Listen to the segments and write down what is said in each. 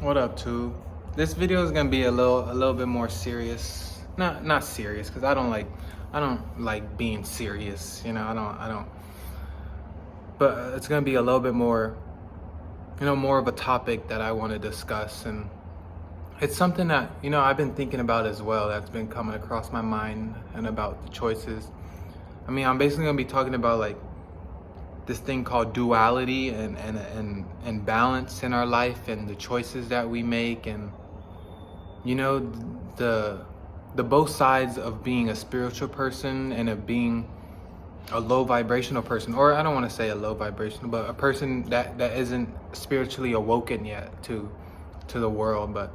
What up, too? This video is gonna be a little bit more serious. Not serious, cause I don't like being serious. I don't. But it's gonna be a little bit more, more of a topic that I want to discuss, and it's something that I've been thinking about as well. That's been coming across my mind, and about the choices. I mean, I'm basically gonna be talking about like this thing called duality and balance in our life, and the choices that we make, and you know the the both sides of being a spiritual person and of being a low vibrational person, or I don't want to say a low vibrational, but a person that isn't spiritually awoken yet to the world. But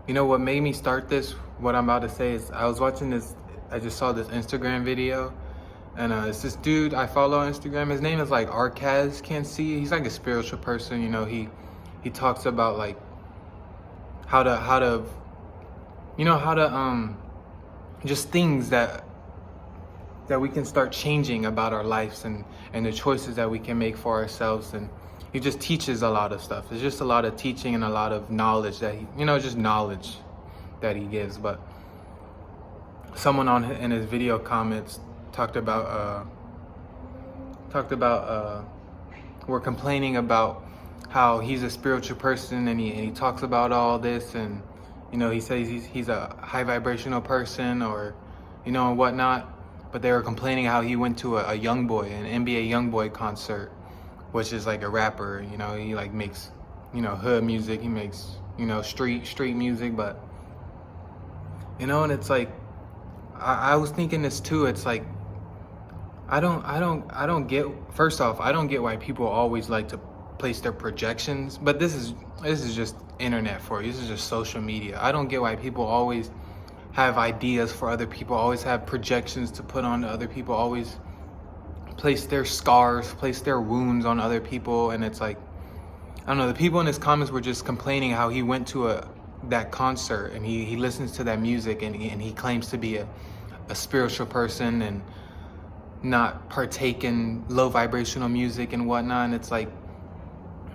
what made me start this, what I'm about to say, is I just saw this Instagram video, and it's this dude I follow on Instagram. His name is like Arcaz Can't See. He's like a spiritual person. He talks about like how to just things that we can start changing about our lives, and the choices that we can make for ourselves. And he just teaches a lot of stuff. It's just a lot of teaching and a lot of knowledge that just knowledge that he gives. But someone in his video comments talked about we're complaining about how he's a spiritual person, and he talks about all this, and he says he's a high vibrational person, or and whatnot. But they were complaining how he went to a YoungBoy, an NBA YoungBoy concert, which is like a rapper. He like makes hood music. He makes street music. But and it's like I was thinking this too. It's like I don't get, first off, I don't get why people always like to place their projections. But this is just internet for you. This is just social media. I don't get why people always have ideas for other people, always have projections to put on other people, always place their scars, place their wounds on other people. And it's like, I don't know, the people in his comments were just complaining how he went to that concert, and he listens to that music, and he claims to be a spiritual person and not partake in low vibrational music and whatnot. And it's like,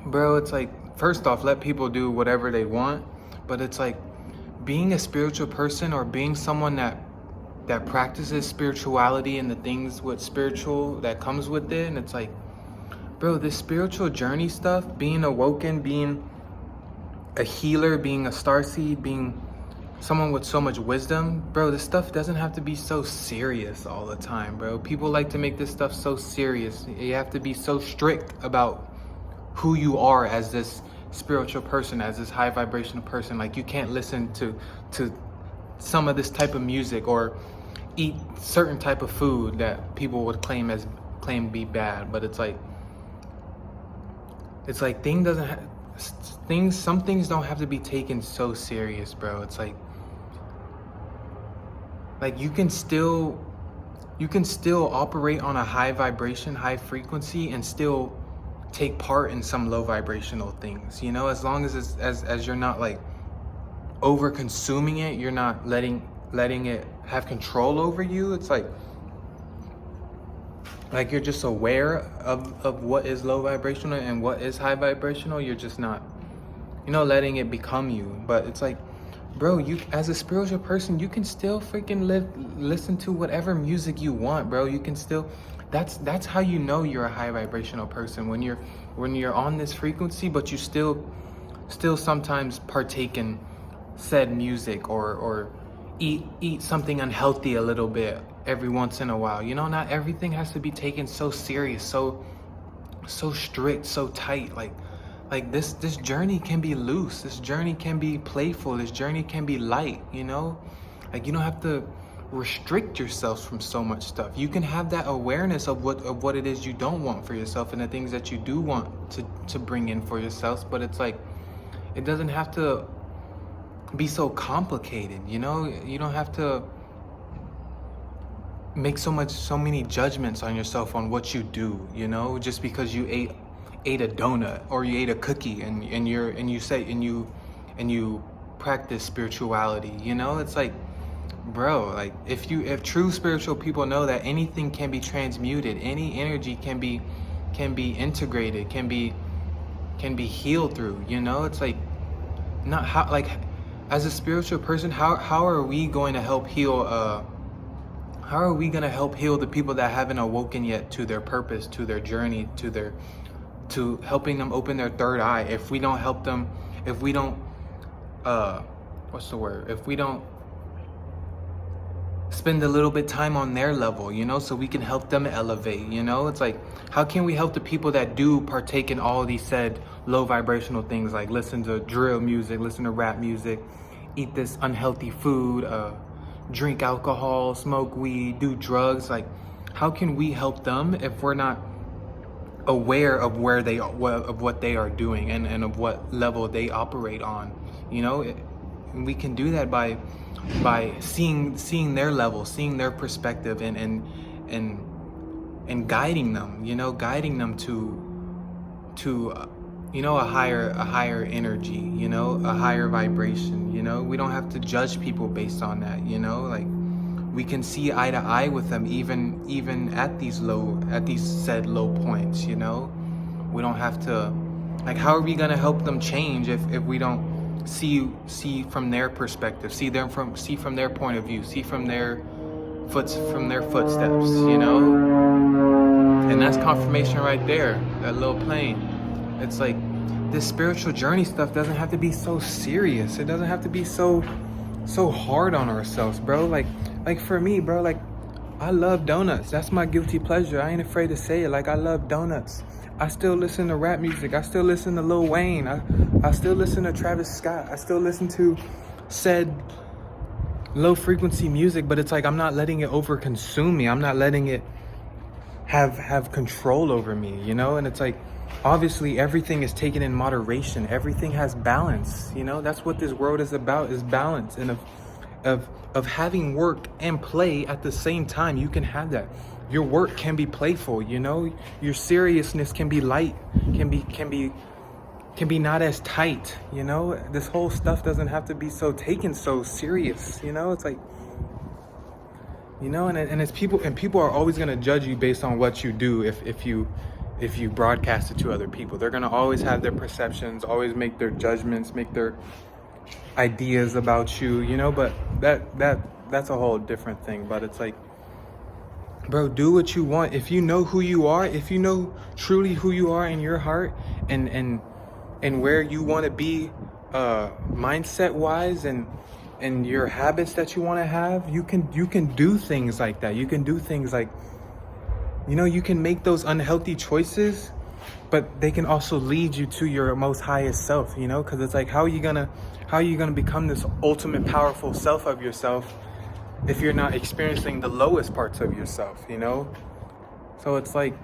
bro, it's like, first off, let people do whatever they want. But it's like, being a spiritual person, or being someone that practices spirituality and the things with spiritual that comes with it, and it's like, bro, this spiritual journey stuff, being awoken, being a healer, being a starseed, being someone with so much wisdom, bro, this stuff doesn't have to be so serious all the time, bro. People like to make this stuff so serious. You have to be so strict about who you are as this spiritual person, as this high vibrational person. Like, you can't listen to some of this type of music, or eat certain type of food that people would claim be bad. But it's like some things don't have to be taken so serious, bro. It's like you can still operate on a high vibration, high frequency, and still take part in some low vibrational things, as long as as you're not like over consuming it, you're not letting it have control over you. It's like you're just aware of what is low vibrational and what is high vibrational. You're just not letting it become you. But it's like, bro, you as a spiritual person, you can still freaking listen to whatever music you want, bro. You can still, that's how you're a high vibrational person, when you're on this frequency, but you still sometimes partake in said music, or eat something unhealthy a little bit every once in a while. Not everything has to be taken so serious, so strict, so tight. Like this journey can be loose. This journey can be playful. This journey can be light. Like, you don't have to restrict yourself from so much stuff. You can have that awareness of what it is you don't want for yourself, and the things that you do want to bring in for yourself. But it's like, it doesn't have to be so complicated. You don't have to make so many judgments on yourself on what you do, just because you ate a donut, or you ate a cookie, and you practice spirituality. It's like, bro, like, if true spiritual people know that anything can be transmuted, any energy can be integrated, can be can be healed through, you know? It's like, not how, like, as a spiritual person, how are we going to help heal how are we going to help heal the people that haven't awoken yet to their purpose, to their journey, to helping them open their third eye, if we don't help them, if we don't what's the word, if we don't spend a little bit time on their level, you know, so we can help them elevate, you know? It's like, how can we help the people that do partake in all of these said low vibrational things, like listen to drill music, listen to rap music, eat this unhealthy food, drink alcohol, smoke weed, do drugs? Like, how can we help them if we're not aware of where they are, of what they are doing, and of what level they operate on, you know? We can do that by seeing their level, seeing their perspective, and guiding them, you know, guiding them to you know, a higher energy, you know, a higher vibration, you know? We don't have to judge people based on that, you know? Like, we can see eye to eye with them, even at these said low points, you know? We don't have to, like, how are we gonna help them change if we don't see from their perspective, see from their point of view, see from their footsteps, you know? And that's confirmation right there, that little plane. It's like, this spiritual journey stuff doesn't have to be so serious. It doesn't have to be so hard on ourselves, bro. Like for me, bro, like, I love donuts. That's my guilty pleasure. I ain't afraid to say it. Like, I love donuts. I still listen to rap music. I still listen to Lil Wayne. I still listen to Travis Scott. I still listen to said low frequency music, but it's like, I'm not letting it over consume me. I'm not letting it have control over me, you know? And it's like, obviously everything is taken in moderation. Everything has balance, you know? That's what this world is about, is balance, and of having work and play at the same time. You can have that. Your work can be playful, you know? Your seriousness can be light, can be not as tight, you know? This whole stuff doesn't have to be taken so serious, you know? It's like, you know, and it's people are always going to judge you based on what you do. If you broadcast it to other people, they're going to always have their perceptions, always make their judgments, make their ideas about you, you know? But that's a whole different thing. But it's like, bro, do what you want. If you know who you are, if you know truly who you are in your heart, and where you want to be mindset wise, and your habits that you want to have, you can do things like that. You can do things like, you know, you can make those unhealthy choices, but they can also lead you to your most highest self, you know? Because it's like, how are you gonna become this ultimate powerful self of yourself if you're not experiencing the lowest parts of yourself, you know? So it's like,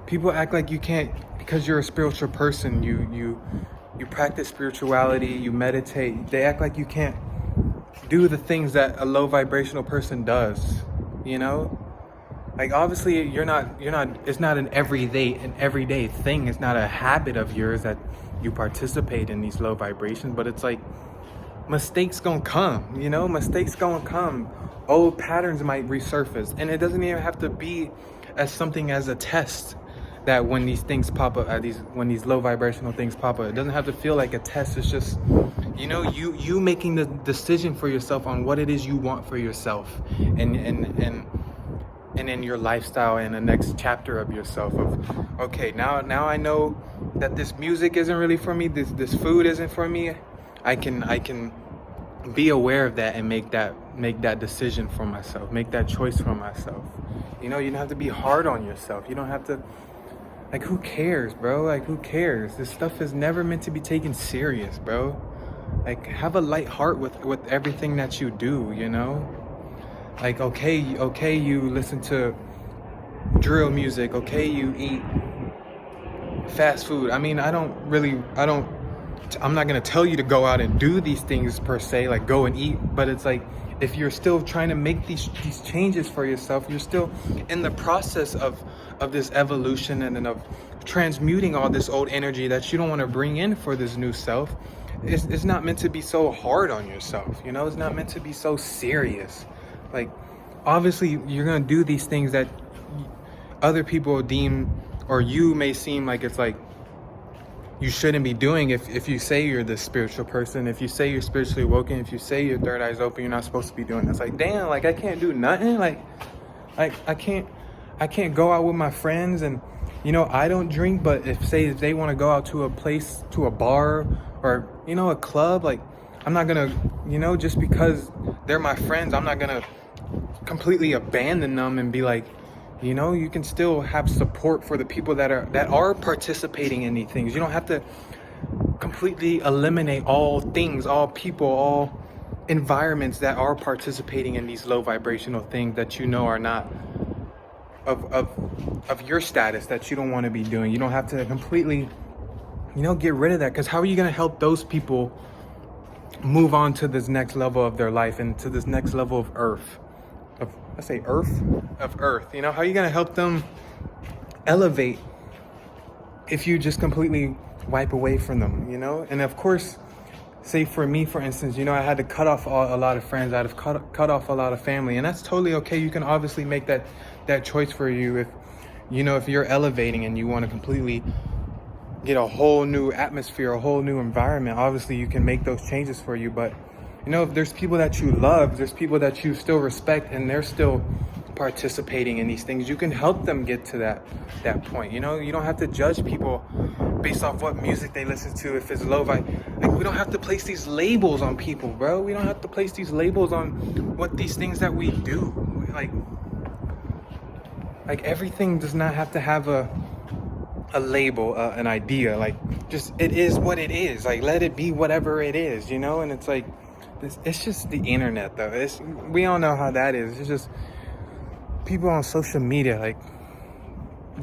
people act like you can't, because you're a spiritual person, you practice spirituality, you meditate, they act like you can't do the things that a low vibrational person does, you know? Like, obviously you're not, it's not an everyday thing. It's not a habit of yours that you participate in these low vibrations, but it's like, mistakes gonna come, you know? Mistakes gonna come. Old patterns might resurface, and it doesn't even have to be as something as a test. That when these things pop up, when these low vibrational things pop up, it doesn't have to feel like a test. It's just, you know, you making the decision for yourself on what it is you want for yourself, and in your lifestyle, and the next chapter of yourself. Of, okay, now I know that this music isn't really for me. This food isn't for me. I can be aware of that and make that decision for myself. Make that choice for myself. You know, you don't have to be hard on yourself. You don't have to. Like, who cares, bro? Like, who cares? This stuff is never meant to be taken serious, bro. Like, have a light heart with everything that you do, you know? Like, okay, you listen to drill music. Okay, you eat fast food. I mean, I'm not going to tell you to go out and do these things per se, like go and eat. But it's like, if you're still trying to make these changes for yourself, you're still in the process of this evolution, and of transmuting all this old energy that you don't want to bring in for this new self. It's not meant to be so hard on yourself, you know? It's not meant to be so serious. Like, obviously you're going to do these things that other people deem, or you may seem like it's like you shouldn't be doing if you say you're this spiritual person, if you say you're spiritually awoken, if you say your third eye's open, you're not supposed to be doing it. It's like, damn, like I can't do nothing. Like I can't go out with my friends, and I don't drink, but if they want to go out to a place, to a bar, or a club, like I'm not gonna, just because they're my friends, I'm not gonna completely abandon them and be like, you can still have support for the people that are participating in these things. You don't have to completely eliminate all things, all people, all environments that are participating in these low vibrational things that are not of your status, that you don't want to be doing. You don't have to completely get rid of that, because how are you going to help those people move on to this next level of their life and to this next level of earth? How are you going to help them elevate if you just completely wipe away from them? And of course, say for me, for instance, I had to cut off a lot of friends. I'd have cut off a lot of family, and that's totally okay. You can obviously make that choice for you if you're elevating and you want to completely get a whole new atmosphere, a whole new environment. Obviously, you can make those changes for you, but if there's people that you love, there's people that you still respect, and they're still participating in these things, you can help them get to that point. You don't have to judge people based off what music they listen to, if it's low vibe. Like, we don't have to place these labels on people, bro. We don't have to place these labels on what these things that we do. Like everything does not have to have a label, an idea. Like, just, it is what it is. Like, let it be whatever it is, and it's like, it's just the internet, though. We all know how that is. It's just people on social media. Like,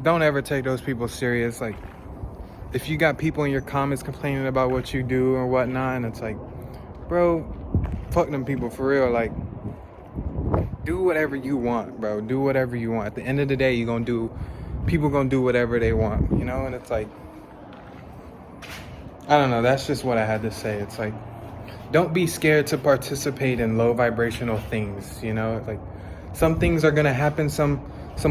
don't ever take those people serious. Like, if you got people in your comments complaining about what you do or whatnot, and it's like, bro, fuck them people, for real. Like, do whatever you want, bro. Do whatever you want. At the end of the day, people gonna do whatever they want, and it's like, I don't know, that's just what I had to say. It's like, don't be scared to participate in low vibrational things. Like, some things are gonna happen, some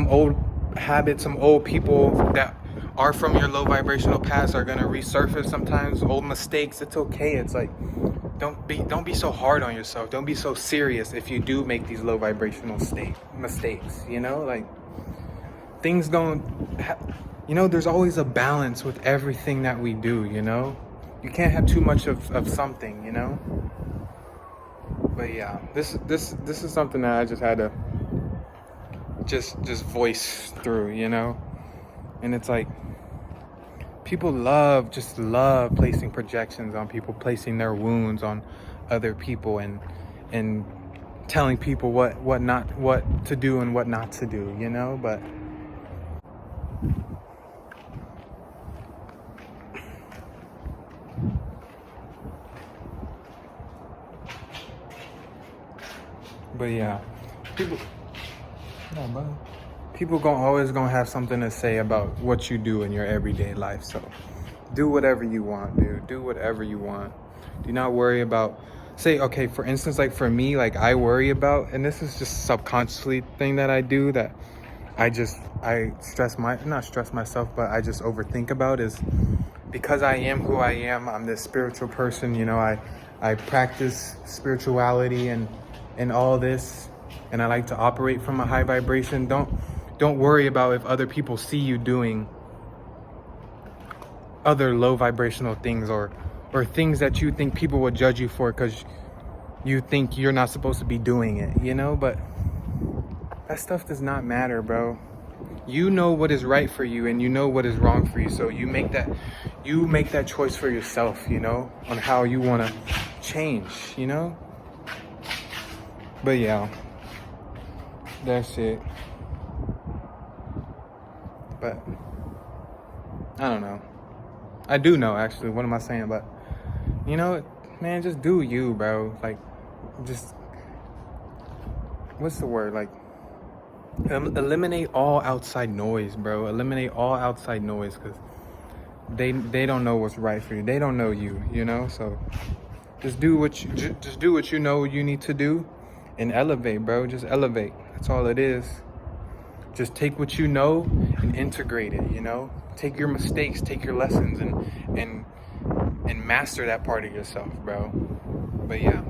old habits, some old people that are from your low vibrational past are gonna resurface sometimes, old mistakes. It's okay. It's like, don't be so hard on yourself. Don't be so serious if you do make these low vibrational mistakes. Like, things there's always a balance with everything that we do. You can't have too much of something. But yeah, this is something that I just had to just voice through. And it's like, people love placing projections on people, placing their wounds on other people, and telling people what to do and what not to do, but yeah, people always gonna have something to say about what you do in your everyday life. So do whatever you want, dude. Do whatever you want. Do not worry about, say, okay, for instance, like for me, like I worry about, and this is just subconsciously thing that I do, that I not stress myself, but I just overthink about, is because I am who I am. I'm this spiritual person, I practice spirituality and all this, and I like to operate from a high vibration. Don't worry about if other people see you doing other low vibrational things, or things that you think people will judge you for because you think you're not supposed to be doing it, but that stuff does not matter, bro. You know what is right for you, and you know what is wrong for you. So you make that choice for yourself, on how you want to change, But yeah, that's it. But I don't know. I do know, actually. What am I saying? But man, just do you, bro. Like, just, what's the word? Like, eliminate all outside noise, bro. Eliminate all outside noise, because they don't know what's right for you. They don't know you, So just do what you know you need to do, and elevate, bro. Just elevate. That's all it is. just take what you know and integrate it, you know? Take your mistakes, take your lessons, and master that part of yourself, bro. But yeah.